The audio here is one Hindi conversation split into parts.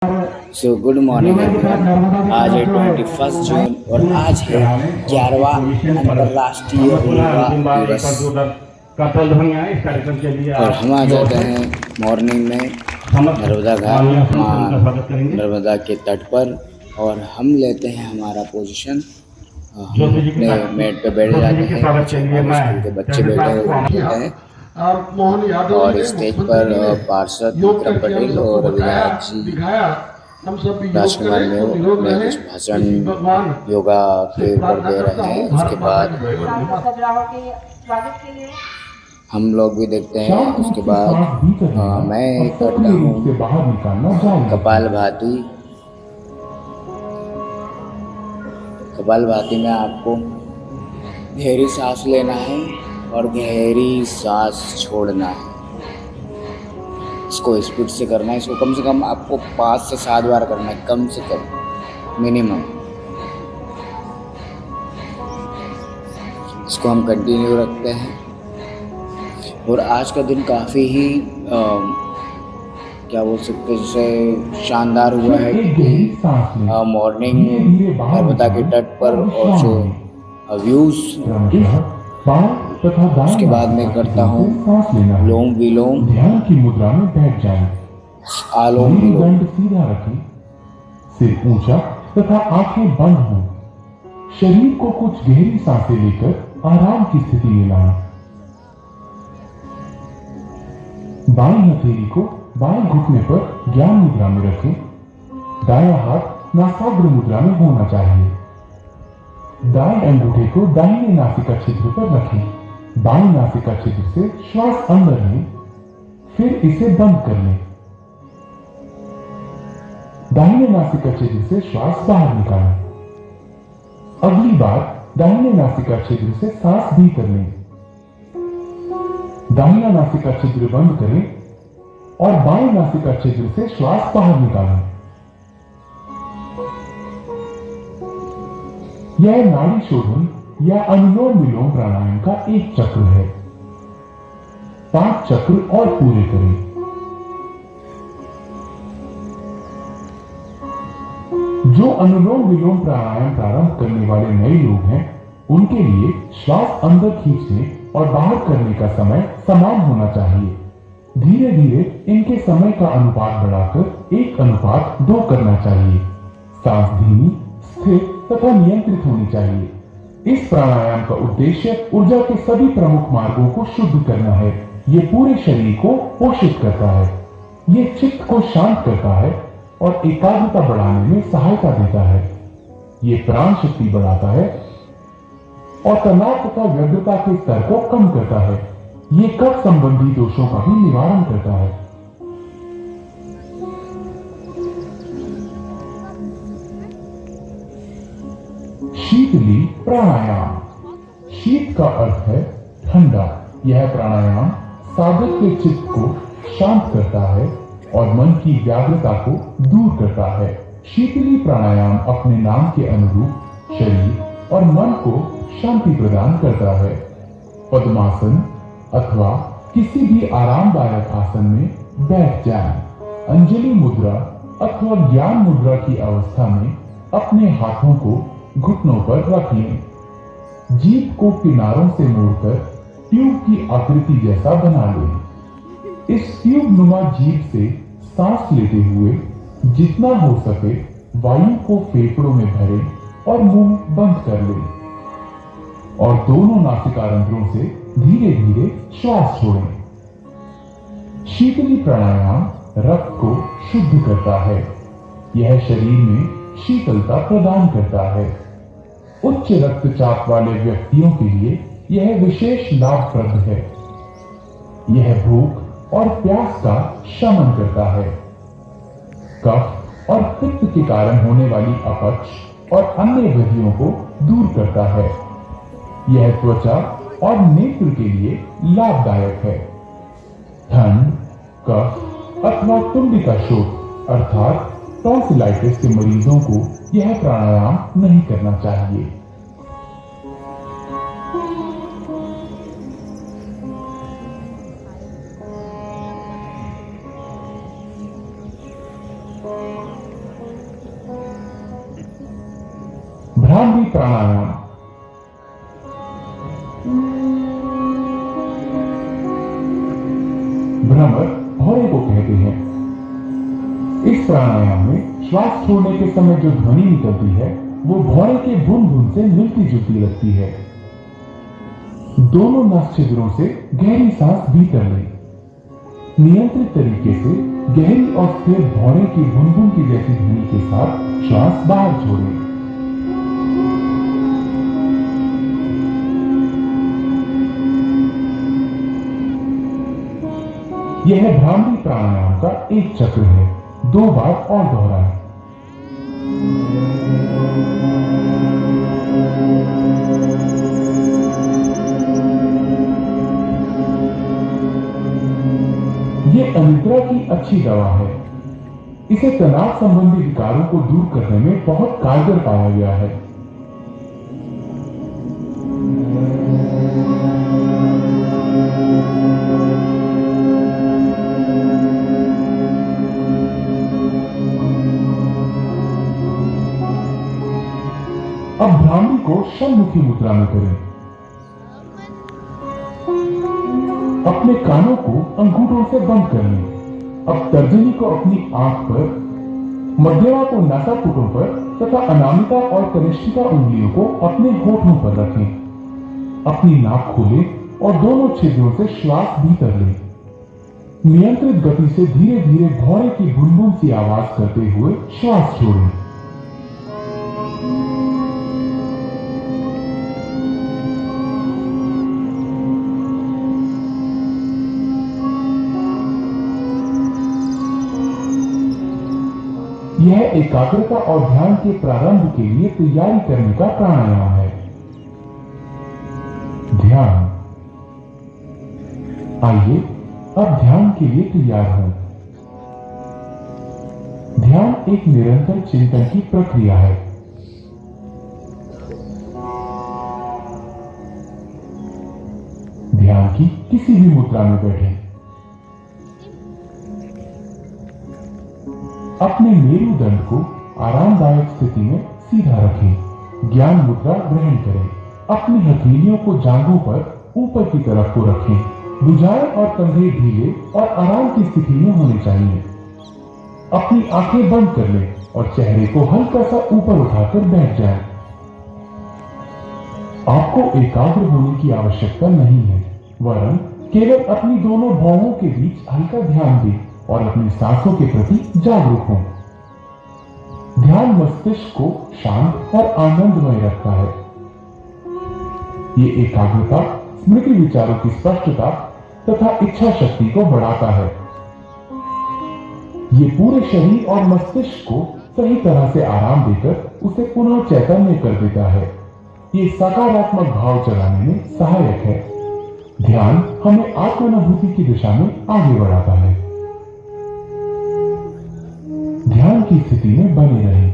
So good morning everyone. आज है 21 जून और आज है 11वां अंतर्राष्ट्रीय योगा दिवस। और हम आ जाते हैं मॉर्निंग में नर्मदा घाट माँ नर्मदा के तट पर और हम लेते हैं हमारा पोजीशन। हम अपने मेट पे बैठ जाते हैं, हमारे स्कूल के बच्चे बैठे होते हैं और स्टेज पर पार्षद विक्रम पटेल और विधायक जी राजकुमार में अपने कुछ भाषण योगा के ऊपर दे रहे हैं। उसके बाद हम लोग भी देखते हैं। उसके बाद मैं करता हूँ कपालभाति में आपको गहरी सांस लेना है और गहरी सांस छोड़ना है। इसको स्पीड से करना है। इसको कम से कम आपको 5 से 7 बार करना है, कम से कम मिनिमम। इसको हम कंटिन्यू रखते हैं। और आज का दिन काफ़ी ही क्या बोल सकते हैं, जैसे शानदार हुआ है क्योंकि मॉर्निंग नर्मदा के तट पर और जो व्यूज़। उसके बाद मैं करता हूँ लोम विलोम, ध्यान की मुद्रा में बैठ जाएं। आलोम विलोम। सीधा रखें, सिर ऊंचा तथा आंखें बंद हों। शरीर को कुछ गहरी सांसें लेकर आराम की स्थिति में लाएं। बाईं हथेली को बाएं घुटने पर ज्ञान मुद्रा में रखें। दायां हाथ नासाग्र मुद्रा में होना चाहिए। दाएं अंगूठे को दाहिने नासिका छिद्र पर रखें। बाएं नासिका छिद्र से श्वास अंदर लें, फिर इसे बंद कर लें। दाहिने नासिका छिद्र से श्वास बाहर निकालें। अगली बार दाहिने नासिका छिद्र से सांस भीतर लें। दाहिना नासिका छिद्र बंद करें और बाएं नासिका छिद्र से श्वास बाहर निकालें। यह नाड़ी शोधन या अनुलोम विलोम प्राणायाम का एक चक्र है। 5 चक्र और पूरे करें। जो अनुलोम विलोम प्राणायाम प्रारंभ करने वाले नए लोग हैं, उनके लिए श्वास अंदर खींचने और बाहर करने का समय समान होना चाहिए। धीरे धीरे इनके समय का अनुपात बढ़ाकर 1:2 करना चाहिए। सांस धीमी, स्थिर तथा नियंत्रित होनी चाहिए। इस प्राणायाम का उद्देश्य ऊर्जा के सभी प्रमुख मार्गों को शुद्ध करना है। ये पूरे शरीर को पोषित करता है। ये चित्त को शांत करता है और एकाग्रता बढ़ाने में सहायता देता है। ये प्राण शक्ति बढ़ाता है और तनाव तथा व्यग्रता के स्तर को कम करता है। ये कफ संबंधी दोषों का भी निवारण करता है। शीतली प्राणायाम। शीत का अर्थ है ठंडा। यह प्राणायाम साधक के चित्त को शांत करता है और मन की व्याग्रता को दूर करता है। शीतली प्राणायाम अपने नाम के अनुरूप शरीर और मन को शांति प्रदान करता है। पद्मासन अथवा किसी भी आरामदायक आसन में बैठ जाएं। अंजलि मुद्रा अथवा ज्ञान मुद्रा की अवस्था में अपने हाथों को घुटनों पर रख लें। जीभ को किनारों से मोड़कर ट्यूब की आकृति जैसा बना लें। इस ट्यूब नुमा जीभ से सांस लेते हुए जितना हो सके वायु को फेफड़ों में भरें और मुंह बंद कर लें और दोनों नासिका रंध्रों से धीरे धीरे श्वास छोड़ें। शीतली प्राणायाम रक्त को शुद्ध करता है। यह शरीर में शीतलता प्रदान करता है। उच्च रक्तचाप वाले व्यक्तियों के लिए यह विशेष लाभप्रद है। यह भूख और प्यास का शमन करता है। कफ और पित्त के कारण होने वाली अपच और अन्य व्याधियों को दूर करता है। यह त्वचा और नेत्र के लिए लाभदायक है। ठंड, कफ अथवा तुंडिका शोथ अर्थात टॉन्सिलाइटिस के मरीजों को यह प्राणायाम नहीं करना चाहिए। प्राणायाम। भ्रमर भौरे को कहते हैं। इस प्राणायाम में श्वास छोड़ने के समय जो ध्वनि निकलती है वो भौरे के बुन बुन से मिलती जुलती लगती है। दोनों नस छिद्रों से गहरी सांस भीतर लें। नियंत्रित तरीके से गहरी और स्थिर भौरे की बुन बुन की जैसी ध्वनि के साथ श्वास बाहर छोड़ें। यह भ्रामरी प्राणायाम का एक चक्र है। 2 बार और दोहराएं। ये अनिद्रा की अच्छी दवा है। इसे तनाव संबंधी विकारों को दूर करने में बहुत कारगर पाया गया है। अब भ्रामरी को षण्मुखी मुद्रा में करें। अपने कानों को अंगूठों से बंद कर लें। अब तर्जनी को अपनी आंख पर, मध्यमा को नासापुटों पर तथा अनामिका और कनिष्ठिका उंगलियों को अपने होठों पर रखें। अपनी नाक खोलें और दोनों छिद्रों से श्वास भीतर लें। नियंत्रित गति से धीरे धीरे भौरे की बुनबुन सी आवाज करते हुए श्वास छोड़ें। यह एकाग्रता और ध्यान के प्रारंभ के लिए तैयारी करने का प्राणायाम है। ध्यान। आइए अब ध्यान के लिए तैयार हों। ध्यान एक निरंतर चिंतन की प्रक्रिया है। ध्यान की किसी भी मुद्रा में बैठें। अपने मेरुदंड को आरामदायक स्थिति में सीधा रखें। ज्ञान मुद्रा ग्रहण करें। अपनी हथेलियों को जांघों पर ऊपर की तरफ को रखें। भुजाएं और कंधे ढीले और आराम की स्थिति में होने चाहिए। अपनी आंखें बंद कर लें और चेहरे को हल्का सा ऊपर उठाकर बैठ जाएं। आपको एकाग्र होने की आवश्यकता नहीं है, वरन केवल अपनी दोनों भौहों के बीच हल्का ध्यान दें और अपनी सांसों के प्रति जागरूक हों। ध्यान मस्तिष्क को शांत और आनंदमय रखता है। ये एकाग्रता स्मृति विचारों की स्पष्टता तथा इच्छा शक्ति को बढ़ाता है। ये पूरे शरीर और मस्तिष्क को सही तरह से आराम देकर उसे पुनः चैतन्य कर देता है। ये सकारात्मक भाव चलाने में सहायक है। ध्यान हमें आत्मानुभूति की दिशा में आगे बढ़ाता है। ध्यान की स्थिति में बने रहें।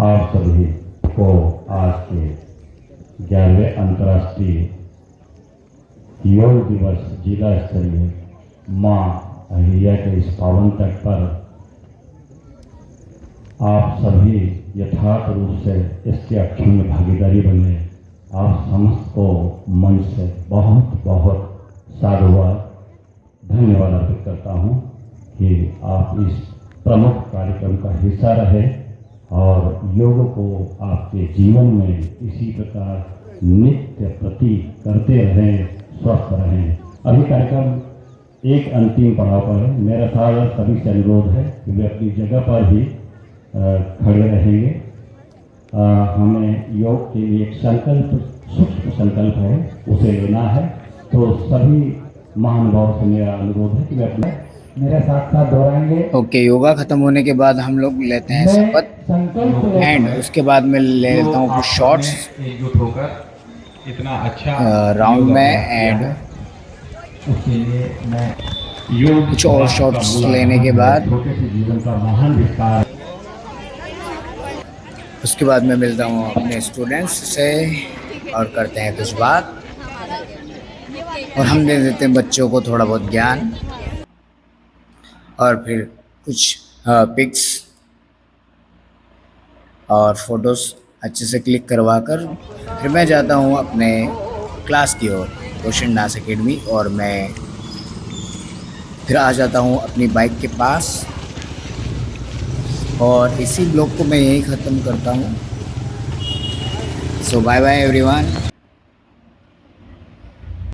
आप सभी को आज के 11वें अंतर्राष्ट्रीय योग दिवस जिला स्तरीय माँ अहिल्या के इस पावन तट पर आप सभी यथार्थ रूप से इसके अक्षुण्ण भागीदारी बने। आप समस्त को मन से बहुत बहुत साधुवाद धन्यवाद अर्पित करता हूँ कि आप इस प्रमुख कार्यक्रम का हिस्सा रहे और योग को आपके जीवन में इसी प्रकार नित्य प्रति करते रहें, स्वस्थ रहें। अभी कार्यक्रम एक अंतिम पड़ाव पर है। मेरा सारा सभी से अनुरोध है कि वे अपनी जगह पर ही खड़े रहेंगे। हमें योग के लिए एक संकल्प, सूक्ष्म संकल्प है, उसे लेना है। तो सभी महानुभाव से मेरा अनुरोध है कि वे अपने मेरे साथ साथ दोहराएंगे। ओके, योगा खत्म होने के बाद हम लोग लेते हैं शपथ एंड उसके बाद मैं ले लेता हूँ कुछ शॉट्स एकजुट होकर इतना अच्छा राउंड में एंड उसके लिए मैं योग कुछ और शॉट्स लेने के बाद छोटे से जीवन का महान विस्तार। उसके बाद मैं मिलता हूँ अपने स्टूडेंट्स से और करते हैं कुछ बात और हम दे देते हैं बच्चों को थोड़ा बहुत ज्ञान और फिर कुछ पिक्स और फोटोज़ अच्छे से क्लिक करवा कर फिर मैं जाता हूँ अपने क्लास की ओर, रोशन डांस एकेडमी, और मैं फिर आ जाता हूँ अपनी बाइक के पास और इसी ब्लॉग को मैं यहीं ख़त्म करता हूँ। सो बाय बाय एवरीवन।